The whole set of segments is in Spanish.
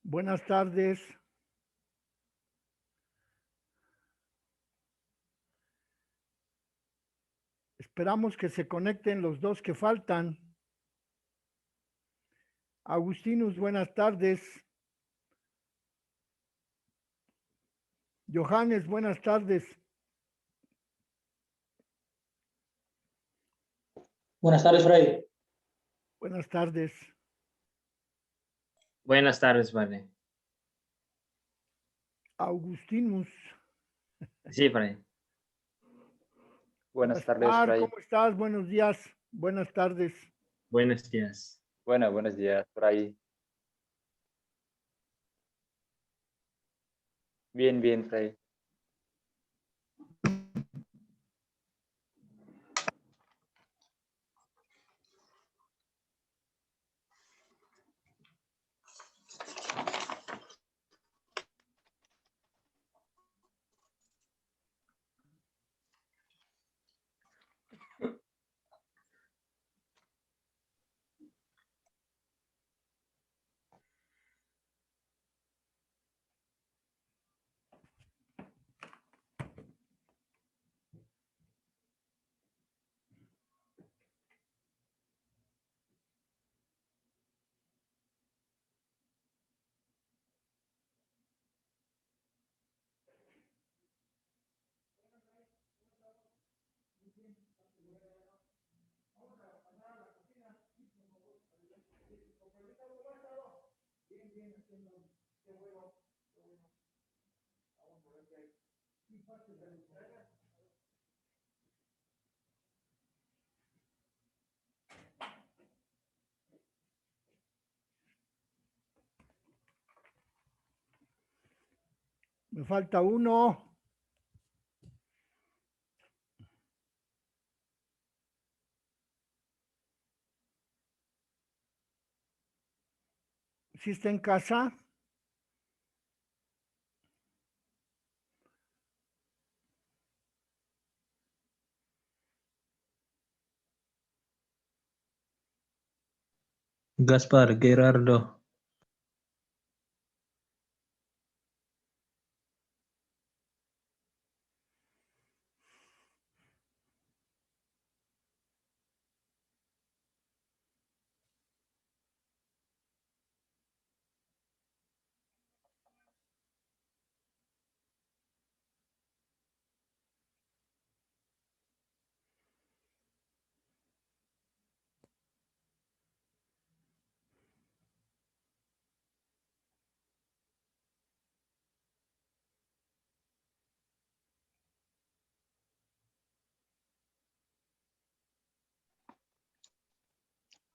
Buenas tardes. Esperamos que se conecten los dos que faltan. Agustinus, buenas tardes. Johannes, buenas tardes. Buenas tardes, Fray. Buenas tardes. Buenas tardes, padre. Augustinus. Sí, padre. Buenas tardes, Gaspar, Fray. ¿cómo estás? Buenos días. Buenas tardes. Buenos días. Buenos días, Fray. Bien, Fray. Me falta uno. ¿Sí está en casa? Gaspar, Gerardo.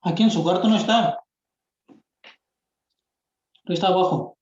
Aquí en su cuarto no está. Está abajo.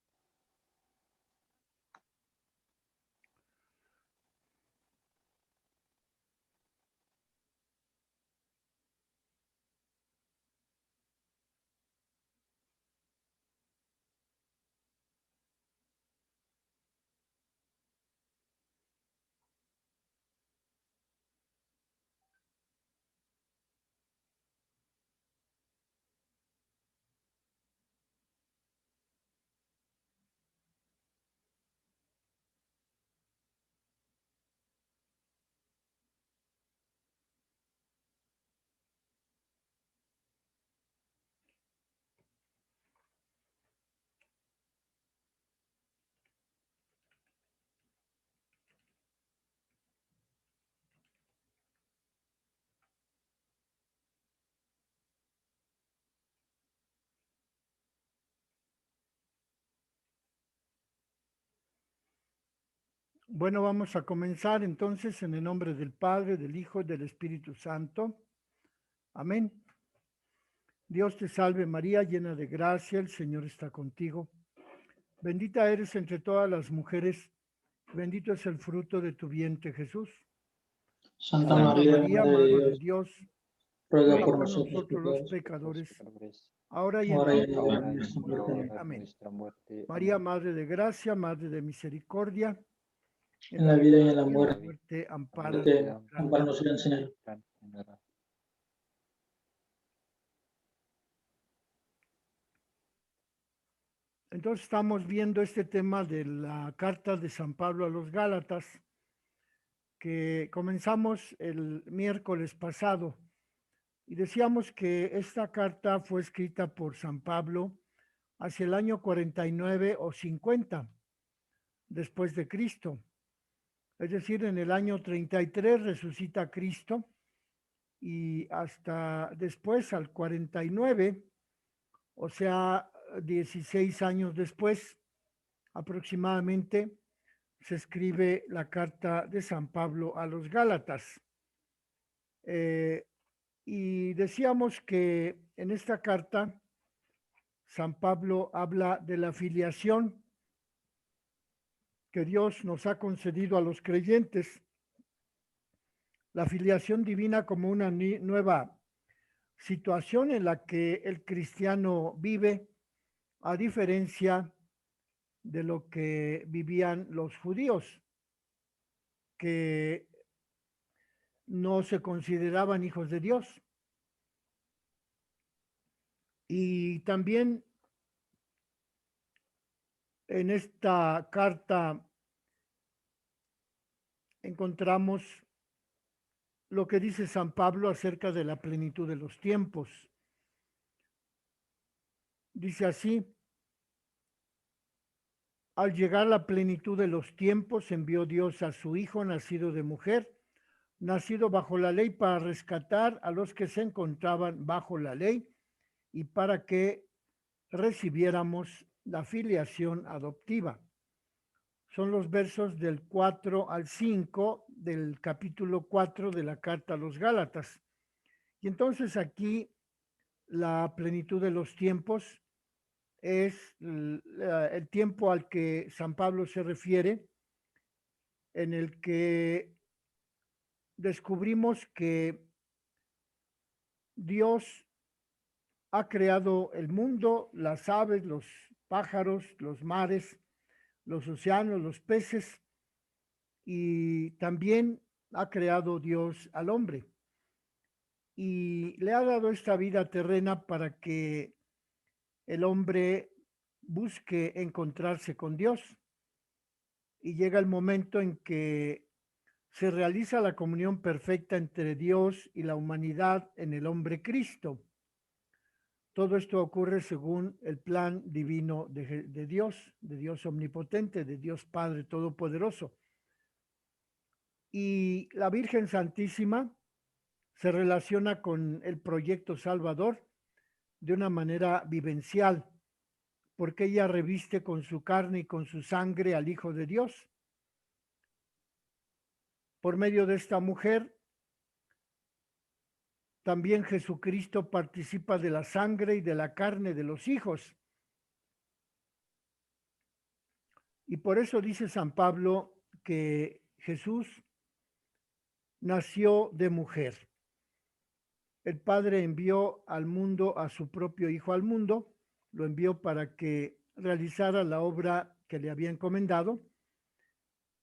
Bueno, vamos a comenzar entonces en el nombre del Padre, del Hijo y del Espíritu Santo. Amén. Dios te salve María, llena de gracia, el Señor está contigo. Bendita eres entre todas las mujeres, bendito es el fruto de tu vientre, Jesús. Santa Santa María, María, Madre Madre de de Dios, Dios, ruega ruega por por nosotros nosotros los pecadores, pecadores, ahora y en ahora la y en la hora hora de de nuestra nuestra muerte. muerte. Amén. Amén. Nuestra muerte. María, Amén. Madre de gracia, Madre de misericordia, En la vida y en la y en la muerte, muerte, ampara. muerte, amparanos y Señor. Gran Señora. Entonces estamos viendo este tema de la carta de San Pablo a los Gálatas, que comenzamos el miércoles pasado, y decíamos que esta carta fue escrita por San Pablo hacia el año 49 o 50 después de Cristo. Es decir, en el año 33 resucita Cristo y hasta después, al 49, o sea, 16 años después aproximadamente, se escribe la carta de San Pablo a los Gálatas. Y decíamos que en esta carta San Pablo habla de la filiación que Dios nos ha concedido a los creyentes, la filiación divina como una nueva situación en la que el cristiano vive, a diferencia de lo que vivían los judíos, que no se consideraban hijos de Dios. Y también en esta carta encontramos lo que dice San Pablo acerca de la plenitud de los tiempos. Dice así: al llegar la plenitud de los tiempos, envió Dios a su Hijo, nacido de mujer, nacido bajo la ley, para rescatar a los que se encontraban bajo la ley y para que recibiéramos la filiación adoptiva. Son los versos del 4 al 5 del capítulo 4 de la carta a los Gálatas. Y entonces aquí la plenitud de los tiempos es el tiempo al que San Pablo se refiere, en el que descubrimos que Dios ha creado el mundo, las aves, los pájaros, los mares, los océanos, los peces, y también ha creado Dios al hombre. Y le ha dado esta vida terrena para que el hombre busque encontrarse con Dios. Y llega el momento en que se realiza la comunión perfecta entre Dios y la humanidad en el hombre Cristo. Todo esto ocurre según el plan divino de Dios omnipotente, de Dios Padre Todopoderoso. Y la Virgen Santísima se relaciona con el proyecto salvador de una manera vivencial, porque ella reviste con su carne y con su sangre al Hijo de Dios. Por medio de esta mujer, también Jesucristo participa de la sangre y de la carne de los hijos. Y por eso dice San Pablo que Jesús nació de mujer. El Padre envió al mundo a su propio Hijo al mundo, lo envió para que realizara la obra que le había encomendado.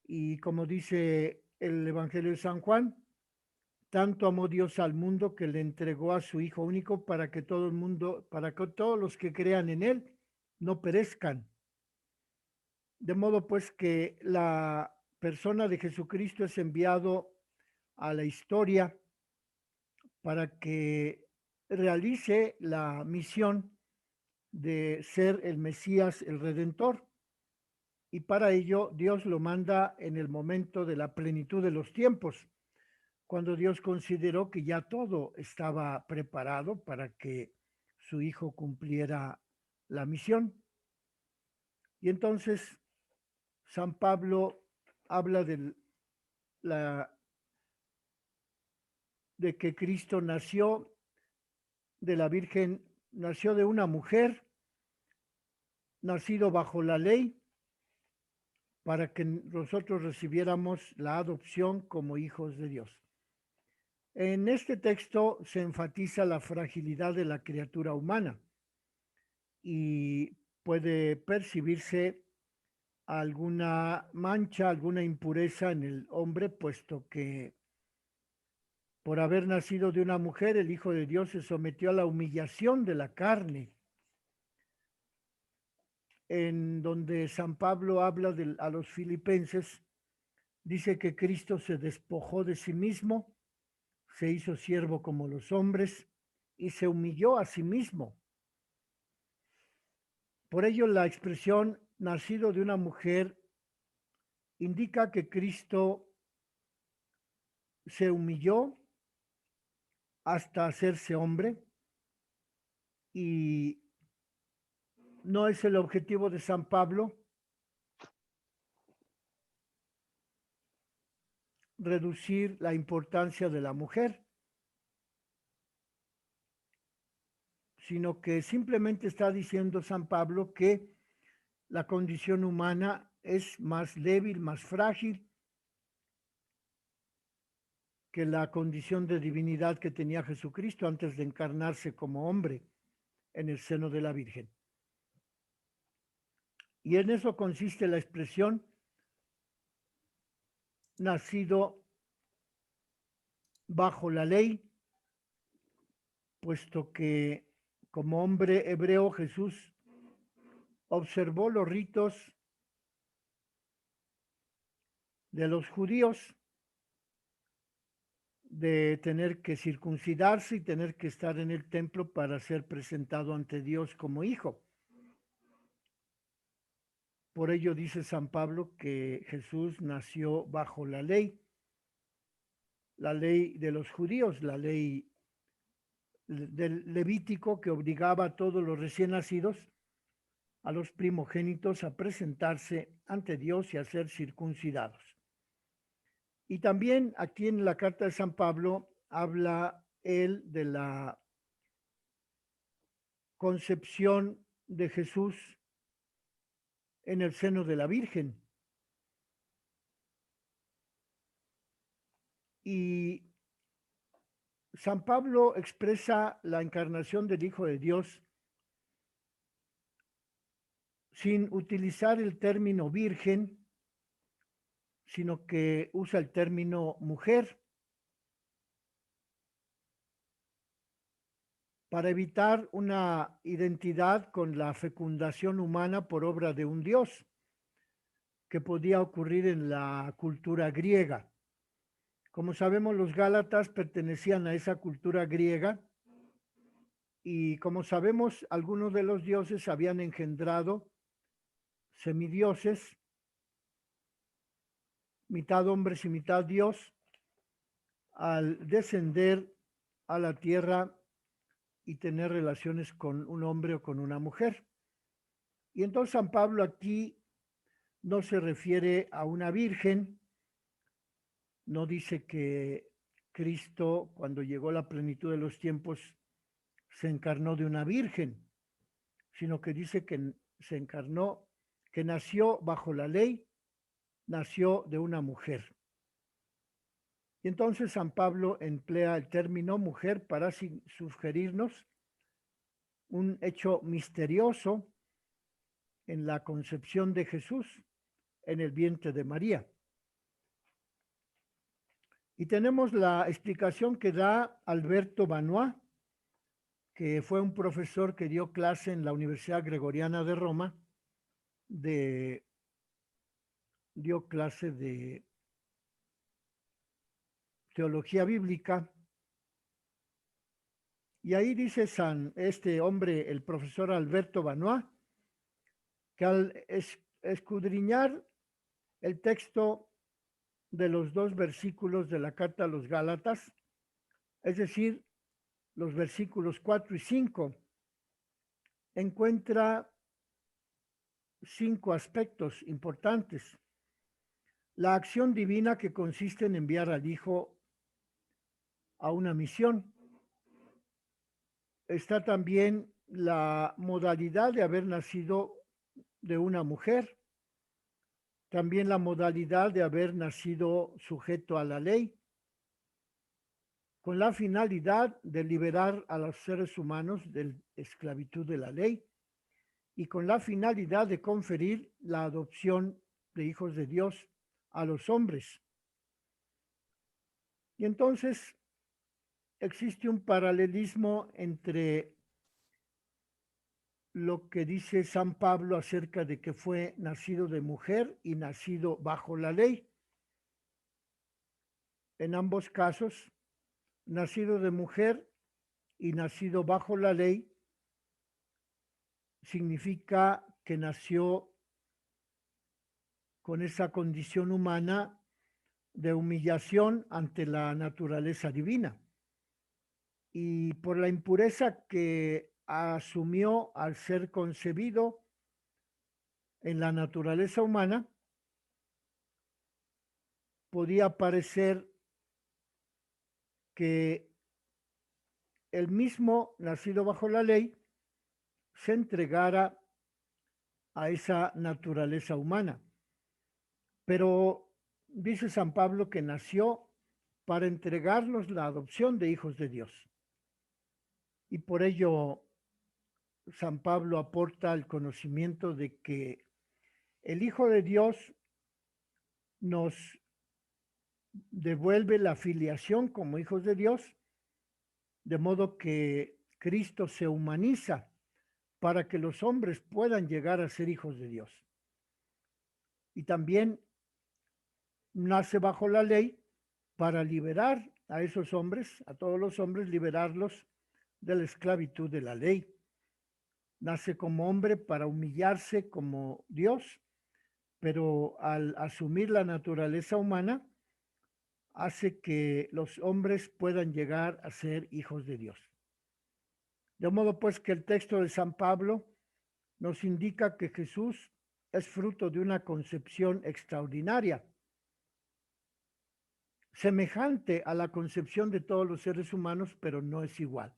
Y como dice el Evangelio de San Juan, tanto amó Dios al mundo que le entregó a su Hijo único para que todo el mundo, para que todos los que crean en él no perezcan. De modo pues que la persona de Jesucristo es enviado a la historia para que realice la misión de ser el Mesías, el Redentor. Y para ello Dios lo manda en el momento de la plenitud de los tiempos, cuando Dios consideró que ya todo estaba preparado para que su Hijo cumpliera la misión. Y entonces San Pablo habla de que Cristo nació de la Virgen, nació de una mujer, nacido bajo la ley, para que nosotros recibiéramos la adopción como hijos de Dios. En este texto se enfatiza la fragilidad de la criatura humana y puede percibirse alguna mancha, alguna impureza en el hombre, puesto que por haber nacido de una mujer, el Hijo de Dios se sometió a la humillación de la carne. en donde San Pablo habla a los filipenses, dice que Cristo se despojó de sí mismo, se hizo siervo como los hombres y se humilló a sí mismo. Por ello, la expresión nacido de una mujer indica que Cristo se humilló hasta hacerse hombre, y no es el objetivo de San Pablo reducir la importancia de la mujer, sino que simplemente está diciendo San Pablo que la condición humana es más débil, más frágil que la condición de divinidad que tenía Jesucristo antes de encarnarse como hombre en el seno de la Virgen. Y en eso consiste la expresión nacido bajo la ley, puesto que como hombre hebreo Jesús observó los ritos de los judíos de tener que circuncidarse y tener que estar en el templo para ser presentado ante Dios como hijo. Por ello dice San Pablo que Jesús nació bajo la ley de los judíos, la ley del Levítico, que obligaba a todos los recién nacidos, a los primogénitos, a presentarse ante Dios y a ser circuncidados. Y también aquí en la carta de San Pablo habla él de la concepción de Jesús en el seno de la Virgen. Y San Pablo expresa la encarnación del Hijo de Dios sin utilizar el término virgen, sino que usa el término mujer, para evitar una identidad con la fecundación humana por obra de un dios, que podía ocurrir en la cultura griega. Como sabemos, los gálatas pertenecían a esa cultura griega, y como sabemos, algunos de los dioses habían engendrado semidioses, mitad hombres y mitad Dios, al descender a la tierra y tener relaciones con un hombre o con una mujer. Y entonces San Pablo aquí no se refiere a una virgen, no dice que Cristo, cuando llegó a la plenitud de los tiempos, se encarnó de una virgen, sino que dice que se encarnó, que nació bajo la ley, nació de una mujer. Y entonces San Pablo emplea el término mujer para sugerirnos un hecho misterioso en la concepción de Jesús en el vientre de María. Y tenemos la explicación que da Alberto Banois, que fue un profesor que dio clase en la Universidad Gregoriana de Roma, dio clase de teología bíblica. Y ahí dice este hombre, el profesor Alberto Banois, que al escudriñar el texto de los dos versículos de la carta a los Gálatas, es decir, los versículos 4 y 5, encuentra 5 aspectos importantes. La acción divina, que consiste en enviar al Hijo a una misión. Está también la modalidad de haber nacido de una mujer. También la modalidad de haber nacido sujeto a la ley, con la finalidad de liberar a los seres humanos de la esclavitud de la ley, y con la finalidad de conferir la adopción de hijos de Dios a los hombres. Y entonces existe un paralelismo entre lo que dice San Pablo acerca de que fue nacido de mujer y nacido bajo la ley. En ambos casos, nacido de mujer y nacido bajo la ley, significa que nació con esa condición humana de humillación ante la naturaleza divina. Y por la impureza que asumió al ser concebido en la naturaleza humana, podía parecer que el mismo nacido bajo la ley se entregara a esa naturaleza humana. Pero dice San Pablo que nació para entregarnos la adopción de hijos de Dios. Y por ello San Pablo aporta el conocimiento de que el Hijo de Dios nos devuelve la filiación como hijos de Dios, de modo que Cristo se humaniza para que los hombres puedan llegar a ser hijos de Dios. Y también nace bajo la ley para liberar a esos hombres, a todos los hombres, liberarlos de la esclavitud de la ley. Nace como hombre para humillarse como Dios, pero al asumir la naturaleza humana, hace que los hombres puedan llegar a ser hijos de Dios. De modo pues que el texto de San Pablo nos indica que Jesús es fruto de una concepción extraordinaria, semejante a la concepción de todos los seres humanos, pero no es igual.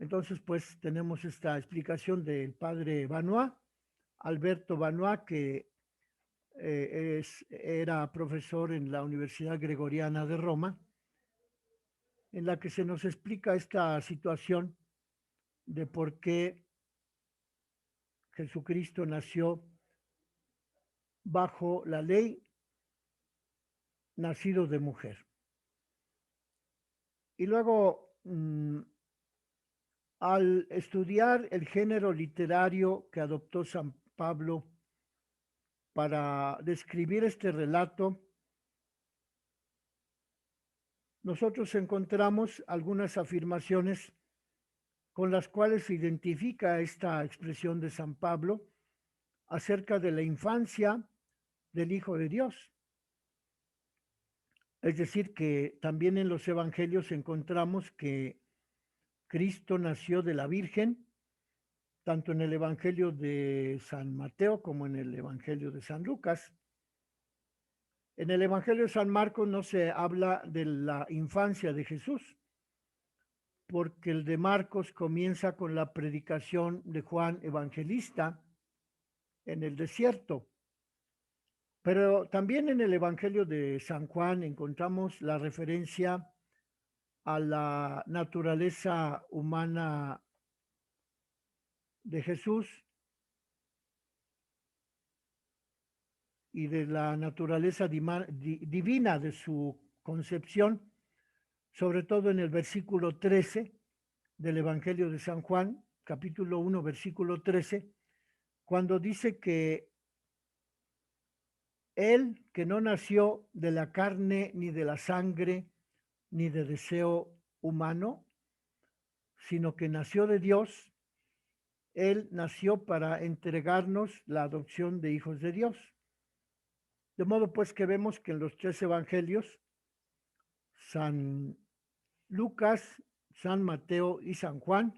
Entonces, pues tenemos esta explicación del padre Vanois, Alberto Vanois, que era profesor en la Universidad Gregoriana de Roma, en la que se nos explica esta situación de por qué Jesucristo nació bajo la ley, nacido de mujer. Y luego, al estudiar el género literario que adoptó San Pablo para describir este relato, nosotros encontramos algunas afirmaciones con las cuales se identifica esta expresión de San Pablo acerca de la infancia del Hijo de Dios. Es decir, que también en los evangelios encontramos que Cristo nació de la Virgen, tanto en el Evangelio de San Mateo como en el Evangelio de San Lucas. En el Evangelio de San Marcos no se habla de la infancia de Jesús, porque el de Marcos comienza con la predicación de Juan Evangelista en el desierto. Pero también en el Evangelio de San Juan encontramos la referencia a la naturaleza humana de Jesús y de la naturaleza divina de su concepción, sobre todo en el versículo 13 del Evangelio de San Juan, capítulo 1, versículo 13, cuando dice que él que no nació de la carne ni de la sangre ni de deseo humano, sino que nació de Dios, él nació para entregarnos la adopción de hijos de Dios. De modo pues que vemos que en los tres evangelios, San Lucas, San Mateo y San Juan,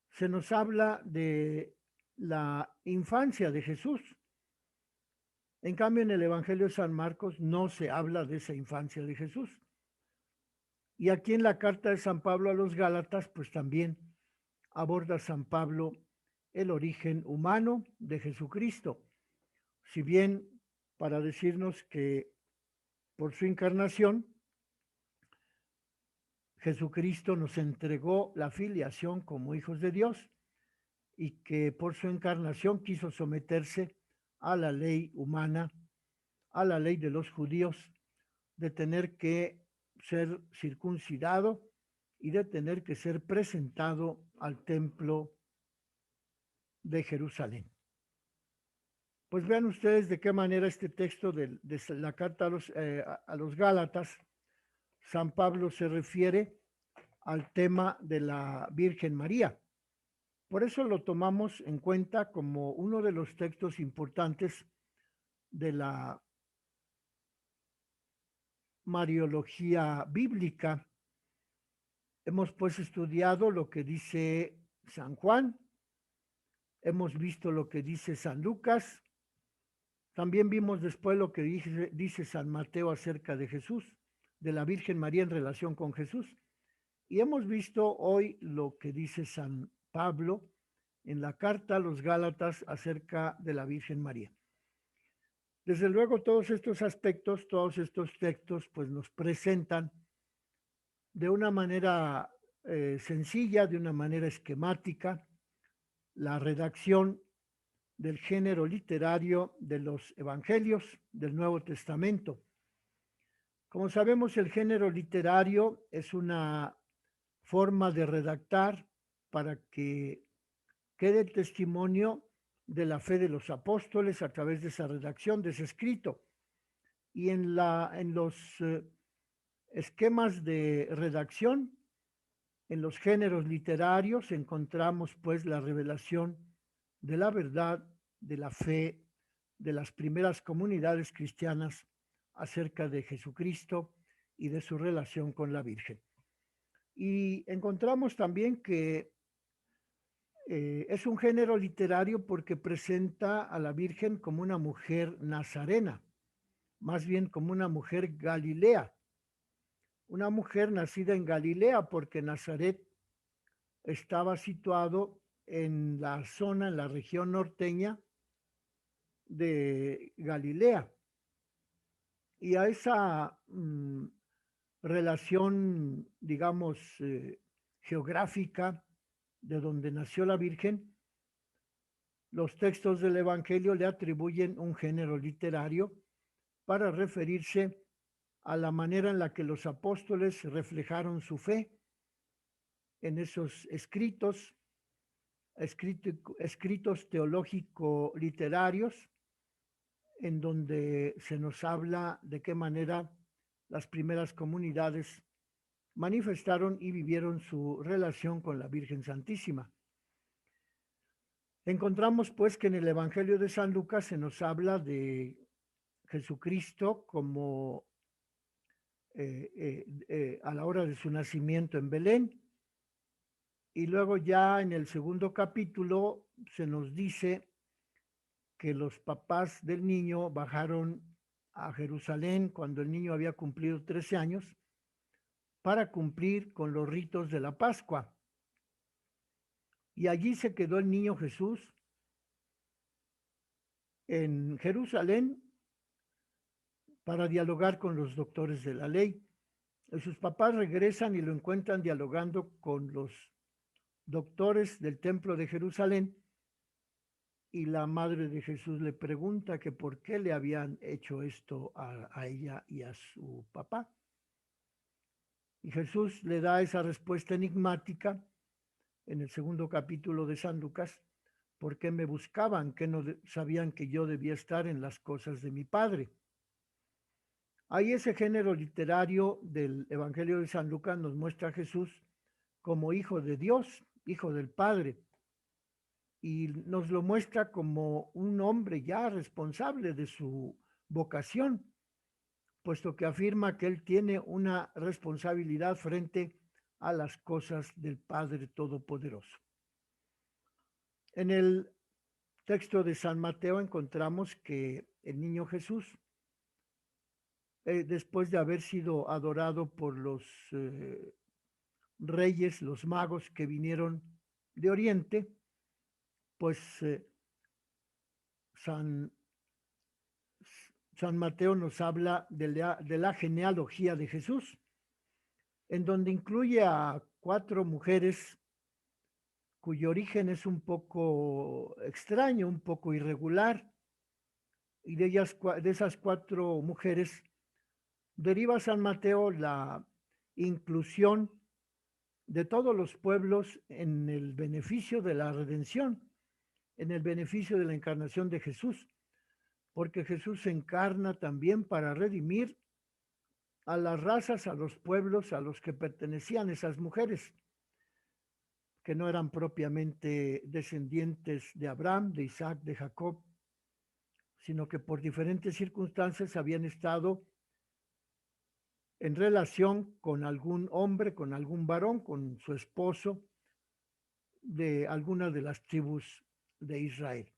se nos habla de la infancia de Jesús. En cambio, en el Evangelio de San Marcos no se habla de esa infancia de Jesús. Y aquí en la carta de San Pablo a los Gálatas, pues también aborda San Pablo el origen humano de Jesucristo. Si bien para decirnos que por su encarnación, Jesucristo nos entregó la filiación como hijos de Dios y que por su encarnación quiso someterse a la ley humana, a la ley de los judíos, de tener que ser circuncidado y de tener que ser presentado al templo de Jerusalén. Pues vean ustedes de qué manera este texto de la carta a los Gálatas, San Pablo se refiere al tema de la Virgen María. Por eso lo tomamos en cuenta como uno de los textos importantes de la Mariología bíblica. Hemos pues estudiado lo que dice San Juan, hemos visto lo que dice San Lucas, también vimos después lo que dice San Mateo acerca de Jesús, de la Virgen María en relación con Jesús. Y hemos visto hoy lo que dice San Pablo en la carta a los Gálatas acerca de la Virgen María. Desde luego, todos estos aspectos, todos estos textos, pues nos presentan de una manera sencilla, de una manera esquemática, la redacción del género literario de los evangelios del Nuevo Testamento. Como sabemos, el género literario es una forma de redactar para que quede el testimonio de la fe de los apóstoles a través de esa redacción, de ese escrito. Y en los esquemas de redacción, en los géneros literarios, encontramos pues la revelación de la verdad, de la fe de las primeras comunidades cristianas acerca de Jesucristo y de su relación con la Virgen. Y encontramos también que es un género literario porque presenta a la Virgen como una mujer nazarena, más bien como una mujer galilea, una mujer nacida en Galilea, porque Nazaret estaba situado en la zona, en la región norteña de Galilea. Y a esa relación, digamos, geográfica de donde nació la Virgen, los textos del Evangelio le atribuyen un género literario para referirse a la manera en la que los apóstoles reflejaron su fe en esos escritos teológico-literarios, en donde se nos habla de qué manera las primeras comunidades manifestaron y vivieron su relación con la Virgen Santísima. Encontramos pues que en el Evangelio de San Lucas se nos habla de Jesucristo como a la hora de su nacimiento en Belén, y luego ya en el segundo capítulo se nos dice que los papás del niño bajaron a Jerusalén cuando el niño había cumplido 13 años para cumplir con los ritos de la Pascua. Y allí se quedó el niño Jesús en Jerusalén para dialogar con los doctores de la ley. Y sus papás regresan y lo encuentran dialogando con los doctores del templo de Jerusalén, y la madre de Jesús le pregunta que por qué le habían hecho esto a ella y a su papá. Y Jesús le da esa respuesta enigmática en el segundo capítulo de San Lucas: ¿por qué me buscaban? ¿Que no sabían que yo debía estar en las cosas de mi Padre? Ahí ese género literario del Evangelio de San Lucas nos muestra a Jesús como hijo de Dios, hijo del Padre, y nos lo muestra como un hombre ya responsable de su vocación, puesto que afirma que él tiene una responsabilidad frente a las cosas del Padre Todopoderoso. En el texto de San Mateo encontramos que el niño Jesús, después de haber sido adorado por los reyes, los magos que vinieron de Oriente, pues San Mateo nos habla de la genealogía de Jesús, en donde incluye a 4 mujeres cuyo origen es un poco extraño, un poco irregular, y de esas 4 mujeres deriva San Mateo la inclusión de todos los pueblos en el beneficio de la redención, en el beneficio de la encarnación de Jesús, porque Jesús se encarna también para redimir a las razas, a los pueblos a los que pertenecían esas mujeres, que no eran propiamente descendientes de Abraham, de Isaac, de Jacob, sino que por diferentes circunstancias habían estado en relación con algún hombre, con algún varón, con su esposo, de alguna de las tribus de Israel.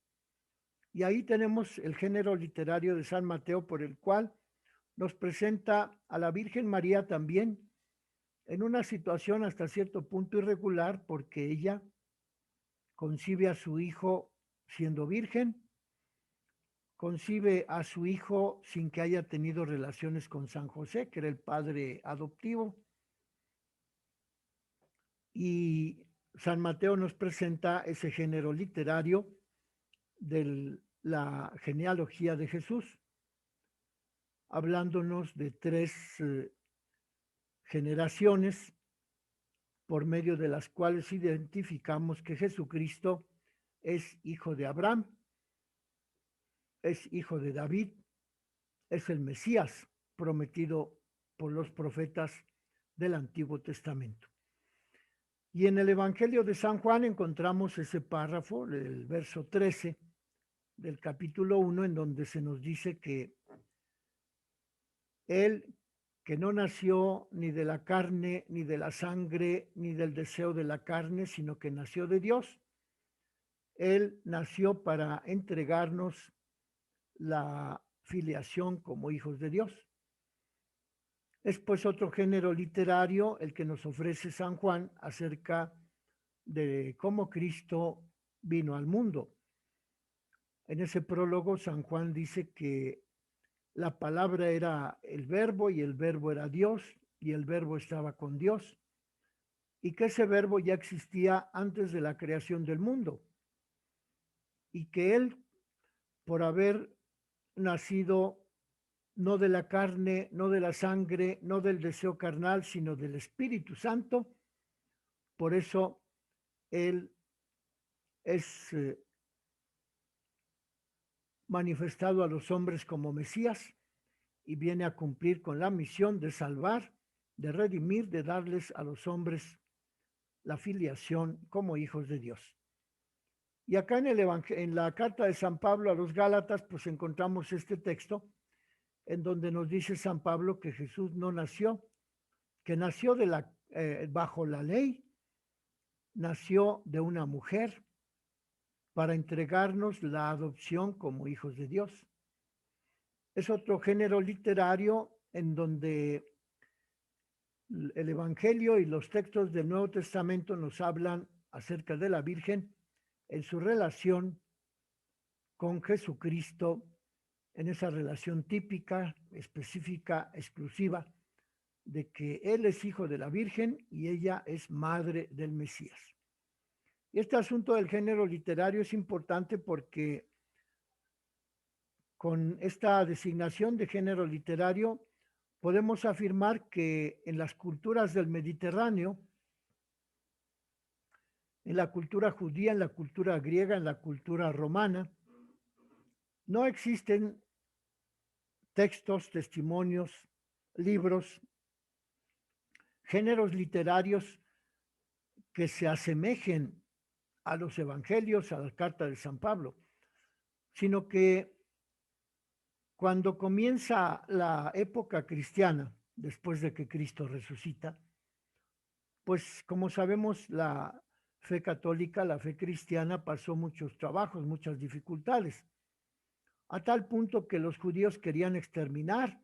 Y ahí tenemos el género literario de San Mateo, por el cual nos presenta a la Virgen María también en una situación hasta cierto punto irregular, porque ella concibe a su hijo siendo virgen, concibe a su hijo sin que haya tenido relaciones con San José, que era el padre adoptivo, y San Mateo nos presenta ese género literario de la genealogía de Jesús, hablándonos de tres generaciones por medio de las cuales identificamos que Jesucristo es hijo de Abraham, es hijo de David, es el Mesías prometido por los profetas del Antiguo Testamento. Y en el Evangelio de San Juan encontramos ese párrafo, el verso 13 del capítulo 1, en donde se nos dice que él, que no nació ni de la carne, ni de la sangre, ni del deseo de la carne, sino que nació de Dios, él nació para entregarnos la filiación como hijos de Dios. Es pues otro género literario el que nos ofrece San Juan acerca de cómo Cristo vino al mundo. En ese prólogo San Juan dice que la palabra era el verbo y el verbo era Dios y el verbo estaba con Dios y que ese verbo ya existía antes de la creación del mundo y que él, por haber nacido no de la carne, no de la sangre, no del deseo carnal, sino del Espíritu Santo, por eso él es manifestado a los hombres como Mesías y viene a cumplir con la misión de salvar, de redimir, de darles a los hombres la filiación como hijos de Dios. Y acá en la carta de San Pablo a los Gálatas, pues encontramos este texto en donde nos dice San Pablo que Jesús no nació, que nació bajo la ley, nació de una mujer para entregarnos la adopción como hijos de Dios. Es otro género literario en donde el Evangelio y los textos del Nuevo Testamento nos hablan acerca de la Virgen en su relación con Jesucristo, en esa relación típica, específica, exclusiva, de que Él es hijo de la Virgen y ella es madre del Mesías. Y este asunto del género literario es importante porque con esta designación de género literario podemos afirmar que en las culturas del Mediterráneo, en la cultura judía, en la cultura griega, en la cultura romana, no existen textos, testimonios, libros, géneros literarios que se asemejen a los evangelios, a la carta de San Pablo, sino que cuando comienza la época cristiana, después de que Cristo resucita, pues como sabemos, la fe católica, la fe cristiana pasó muchos trabajos, muchas dificultades, a tal punto que los judíos querían exterminar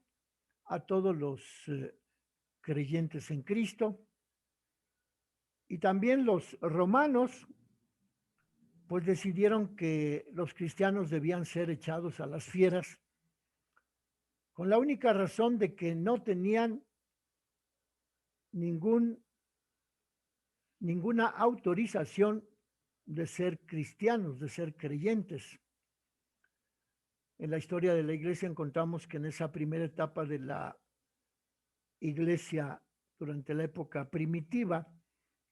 a todos los creyentes en Cristo, y también los romanos pues decidieron que los cristianos debían ser echados a las fieras, con la única razón de que no tenían ninguna autorización de ser cristianos, de ser creyentes. En la historia de la iglesia encontramos que en esa primera etapa de la iglesia durante la época primitiva,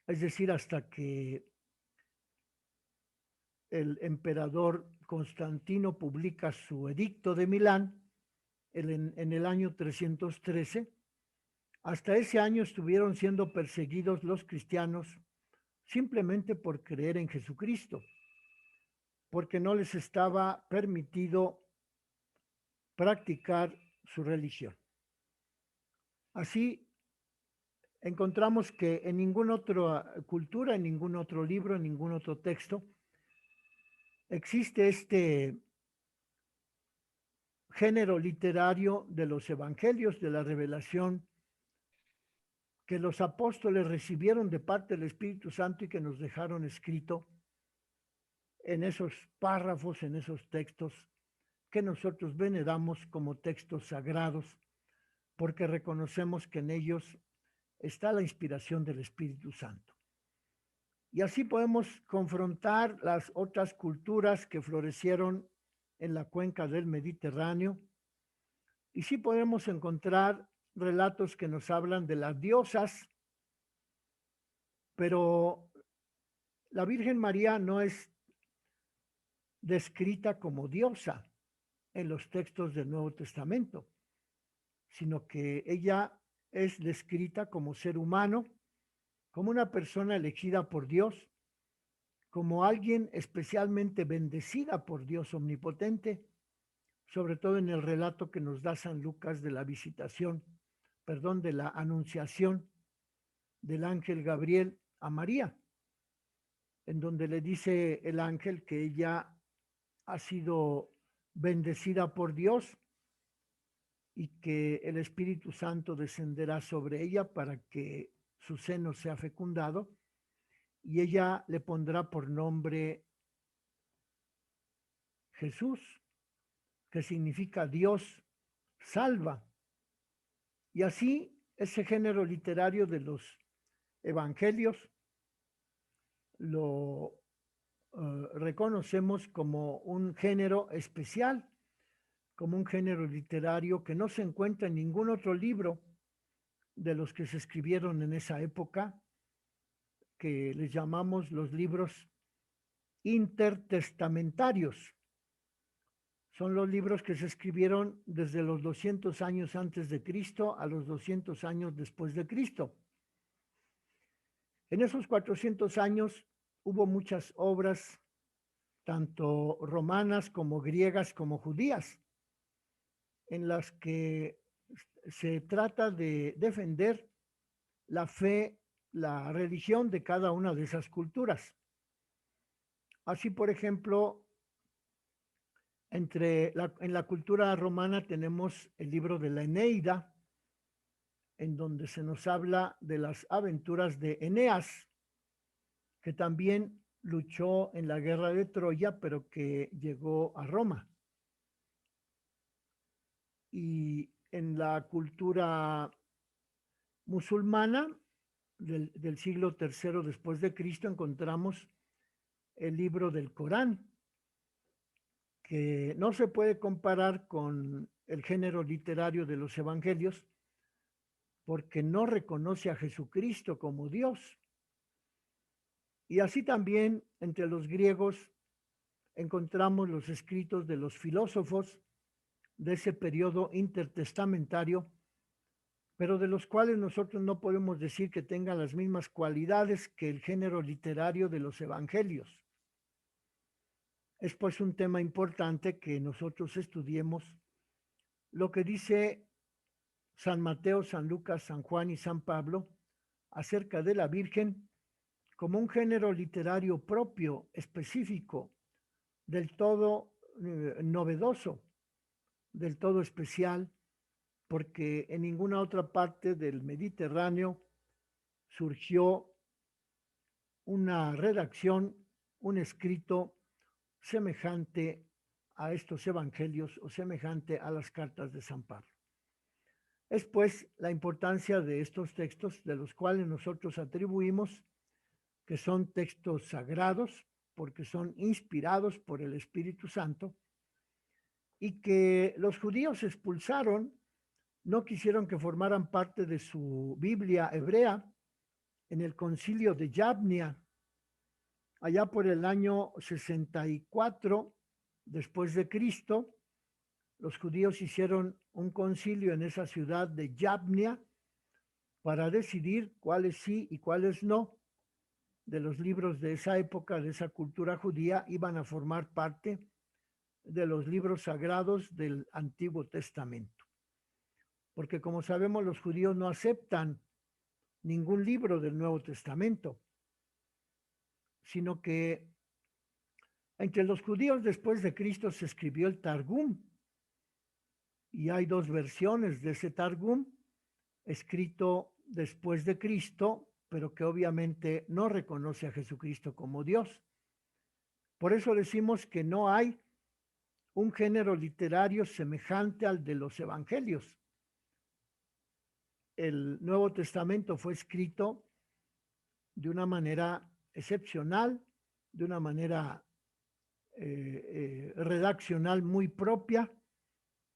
es decir, hasta que el emperador Constantino publica su edicto de Milán en el año 313, hasta ese año estuvieron siendo perseguidos los cristianos simplemente por creer en Jesucristo, porque no les estaba permitido practicar su religión. Así encontramos que en ninguna otra cultura, en ningún otro libro, en ningún otro texto, existe este género literario de los evangelios, de la revelación que los apóstoles recibieron de parte del Espíritu Santo y que nos dejaron escrito en esos párrafos, en esos textos que nosotros veneramos como textos sagrados, porque reconocemos que en ellos está la inspiración del Espíritu Santo. Y así podemos confrontar las otras culturas que florecieron en la cuenca del Mediterráneo, y sí podemos encontrar relatos que nos hablan de las diosas, pero la Virgen María no es descrita como diosa en los textos del Nuevo Testamento, sino que ella es descrita como ser humano, como una persona elegida por Dios, como alguien especialmente bendecida por Dios omnipotente, sobre todo en el relato que nos da San Lucas de la de la anunciación del ángel Gabriel a María, en donde le dice el ángel que ella ha sido bendecida por Dios y que el Espíritu Santo descenderá sobre ella para que su seno sea fecundado, y ella le pondrá por nombre Jesús, que significa Dios salva. Y así ese género literario de los evangelios lo reconocemos como un género especial, como un género literario que no se encuentra en ningún otro libro de los que se escribieron en esa época, que les llamamos los libros intertestamentarios. Son los libros que se escribieron desde los 200 años antes de Cristo a los 200 años después de Cristo. En esos 400 años hubo muchas obras, tanto romanas como griegas como judías, en las que se trata de defender la fe, la religión de cada una de esas culturas. Así, por ejemplo, en la cultura romana tenemos el libro de la Eneida, en donde se nos habla de las aventuras de Eneas, que también luchó en la guerra de Troya, pero que llegó a Roma. Y en la cultura musulmana del siglo III después de Cristo encontramos el libro del Corán, que no se puede comparar con el género literario de los evangelios, porque no reconoce a Jesucristo como Dios. Y así también entre los griegos encontramos los escritos de los filósofos de ese periodo intertestamentario, pero de los cuales nosotros no podemos decir que tengan las mismas cualidades que el género literario de los evangelios. Es pues un tema importante que nosotros estudiemos lo que dice San Mateo, San Lucas, San Juan y San Pablo acerca de la Virgen como un género literario propio, específico, del todo novedoso, del todo especial, porque en ninguna otra parte del Mediterráneo surgió una redacción, un escrito semejante a estos evangelios o semejante a las cartas de San Pablo. Es pues la importancia de estos textos, de los cuales nosotros atribuimos que son textos sagrados, porque son inspirados por el Espíritu Santo, y que los judíos expulsaron, no quisieron que formaran parte de su Biblia hebrea en el concilio de Yabnia, allá por el año 64 después de Cristo, los judíos hicieron un concilio en esa ciudad de Yabnia para decidir cuáles sí y cuáles no de los libros de esa época, de esa cultura judía, iban a formar parte de los libros sagrados del Antiguo Testamento. Porque como sabemos, los judíos no aceptan ningún libro del Nuevo Testamento, sino que entre los judíos después de Cristo se escribió el Targum, y hay dos versiones de ese Targum, escrito después de Cristo, pero que obviamente no reconoce a Jesucristo como Dios. Por eso decimos que no hay un género literario semejante al de los evangelios. El Nuevo Testamento fue escrito de una manera excepcional, de una manera redaccional muy propia,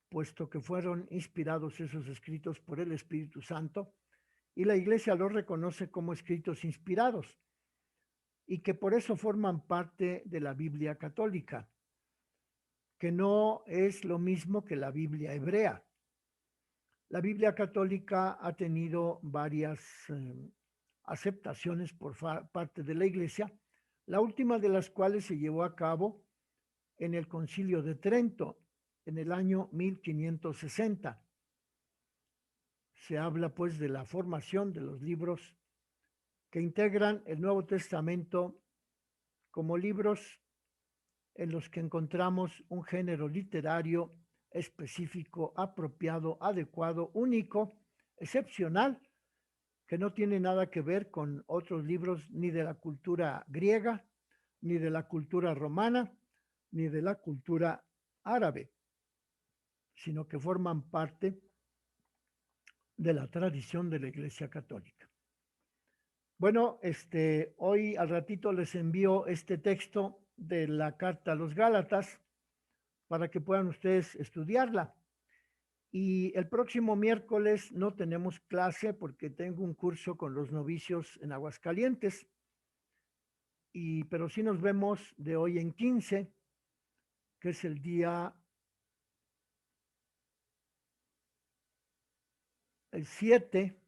puesto que fueron inspirados esos escritos por el Espíritu Santo, y la Iglesia los reconoce como escritos inspirados, y que por eso forman parte de la Biblia católica, que no es lo mismo que la Biblia hebrea. La Biblia católica ha tenido varias aceptaciones por parte de la Iglesia, la última de las cuales se llevó a cabo en el Concilio de Trento, en el año 1560. Se habla pues de la formación de los libros que integran el Nuevo Testamento como libros en los que encontramos un género literario específico, apropiado, adecuado, único, excepcional, que no tiene nada que ver con otros libros ni de la cultura griega, ni de la cultura romana, ni de la cultura árabe, sino que forman parte de la tradición de la Iglesia Católica. Bueno, hoy al ratito les envío este texto de la carta a los Gálatas para que puedan ustedes estudiarla. Y el próximo miércoles no tenemos clase porque tengo un curso con los novicios en Aguascalientes, pero sí nos vemos de hoy en 15, que es el día 7